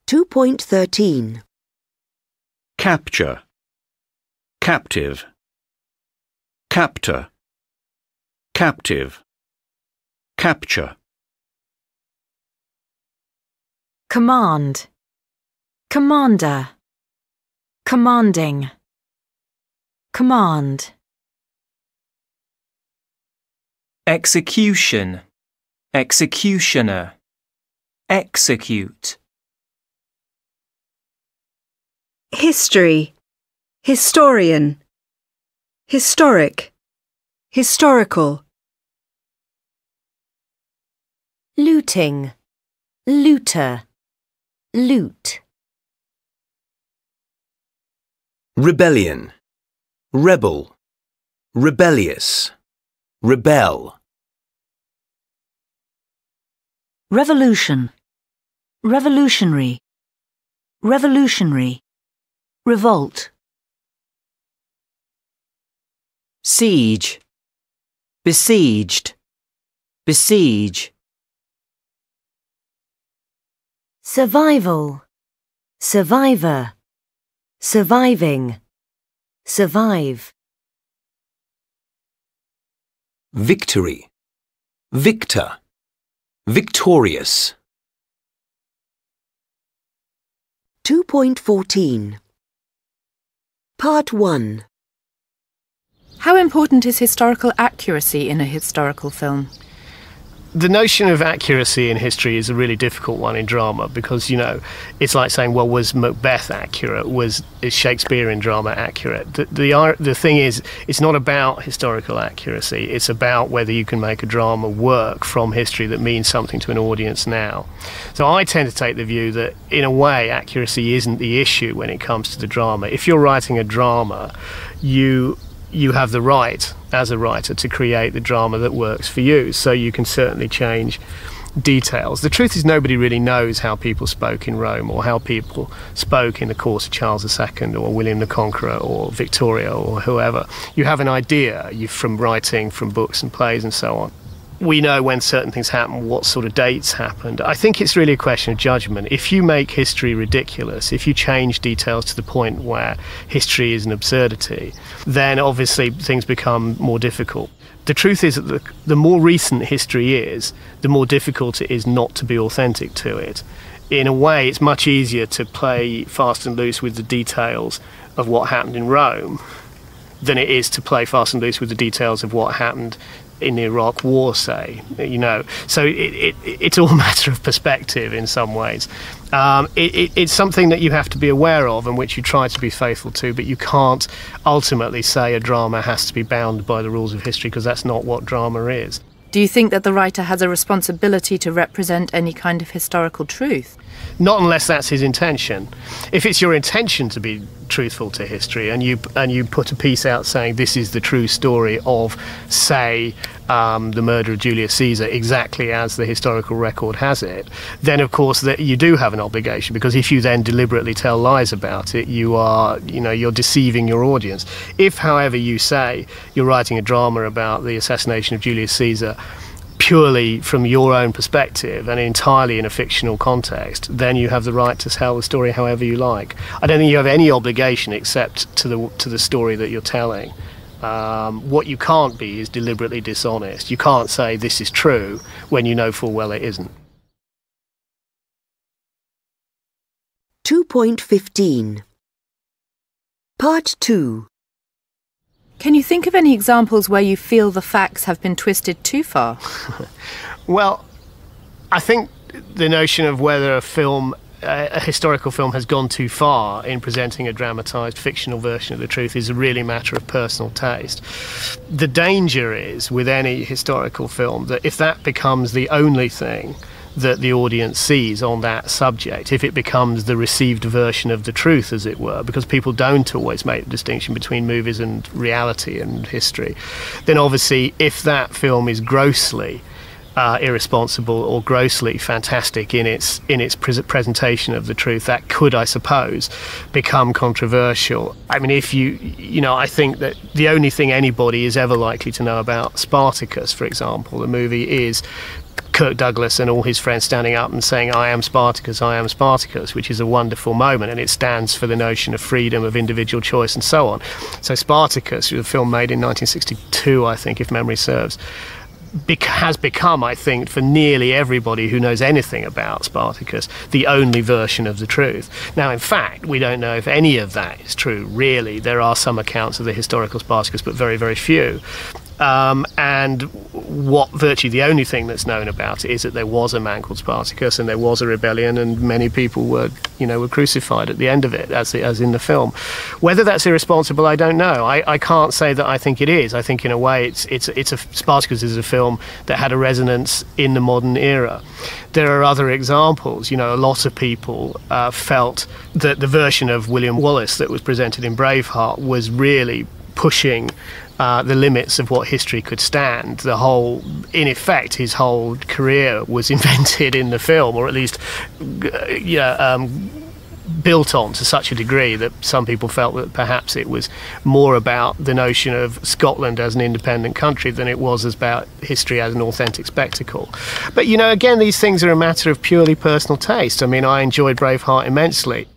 2.13. Capture, captive, captor, captive, capture. Command, commander, commanding, command. Execution, executioner, execute. History, historian, historic, historical. Looting, looter, loot. Rebellion, rebel, rebellious, rebel. Revolution, revolutionary, revolutionary, revolt. Siege, besieged, besiege. Survival, survivor, surviving, survive. Victory, victor, victorious. 2.14. Part 1. How important is historical accuracy in a historical film? The notion of accuracy in history is a really difficult one in drama because, it's like saying, well, was Macbeth accurate? Is Shakespeare in drama accurate? The thing is, it's not about historical accuracy. It's about whether you can make a drama work from history that means something to an audience now. So I tend to take the view that, in a way, accuracy isn't the issue when it comes to the drama. If you're writing a drama, you have the right, as a writer, to create the drama that works for you, so you can certainly change details. The truth is, nobody really knows how people spoke in Rome or how people spoke in the court of Charles II or William the Conqueror or Victoria or whoever. You have an idea from writing, from books and plays and so on. We know when certain things happen, what sort of dates happened. I think it's really a question of judgment. If you make history ridiculous, if you change details to the point where history is an absurdity, then obviously things become more difficult. The truth is that the more recent history is, the more difficult it is not to be authentic to it. In a way, it's much easier to play fast and loose with the details of what happened in Rome than it is to play fast and loose with the details of what happened in the Iraq War, say, So it's all a matter of perspective in some ways. It's something that you have to be aware of and which you try to be faithful to, but you can't ultimately say a drama has to be bound by the rules of history, because that's not what drama is. Do you think that the writer has a responsibility to represent any kind of historical truth? Not unless that's his intention. If it's your intention to be truthful to history and you put a piece out saying this is the true story of, say, the murder of Julius Caesar exactly as the historical record has it, then of course that you do have an obligation, because if you then deliberately tell lies about it, you're deceiving your audience. If, however, you say you're writing a drama about the assassination of Julius Caesar purely from your own perspective and entirely in a fictional context, then you have the right to tell the story however you like. I don't think you have any obligation except to the story that you're telling. What you can't be is deliberately dishonest. You can't say this is true when you know full well it isn't. 2.15. Part 2. Can you think of any examples where you feel the facts have been twisted too far? Well, I think the notion of whether a historical film has gone too far in presenting a dramatised fictional version of the truth is a really matter of personal taste. The danger is, with any historical film, that if that becomes the only thing that the audience sees on that subject, if it becomes the received version of the truth, as it were, because people don't always make the distinction between movies and reality and history, then obviously if that film is grossly irresponsible or grossly fantastic in its presentation of the truth, that could, I suppose, become controversial. I mean, I think that the only thing anybody is ever likely to know about Spartacus, for example, the movie, is Kirk Douglas and all his friends standing up and saying, "I am Spartacus, I am Spartacus," which is a wonderful moment, and it stands for the notion of freedom, of individual choice, and so on. So Spartacus, a film made in 1962, I think, if memory serves, has become, I think, for nearly everybody who knows anything about Spartacus, the only version of the truth. Now, in fact, we don't know if any of that is true, really. There are some accounts of the historical Spartacus, but very, very few. And what virtually the only thing that's known about it is that there was a man called Spartacus, and there was a rebellion, and many people were crucified at the end of it, as in the film. Whether that's irresponsible, I don't know. I can't say that I think it is. I think in a way Spartacus is a film that had a resonance in the modern era. There are other examples. A lot of people felt that the version of William Wallace that was presented in Braveheart was really pushing the limits of what history could stand. In effect, his whole career was invented in the film, or at least built on to such a degree that some people felt that perhaps it was more about the notion of Scotland as an independent country than it was about history as an authentic spectacle. But again, these things are a matter of purely personal taste. I mean, I enjoyed Braveheart immensely.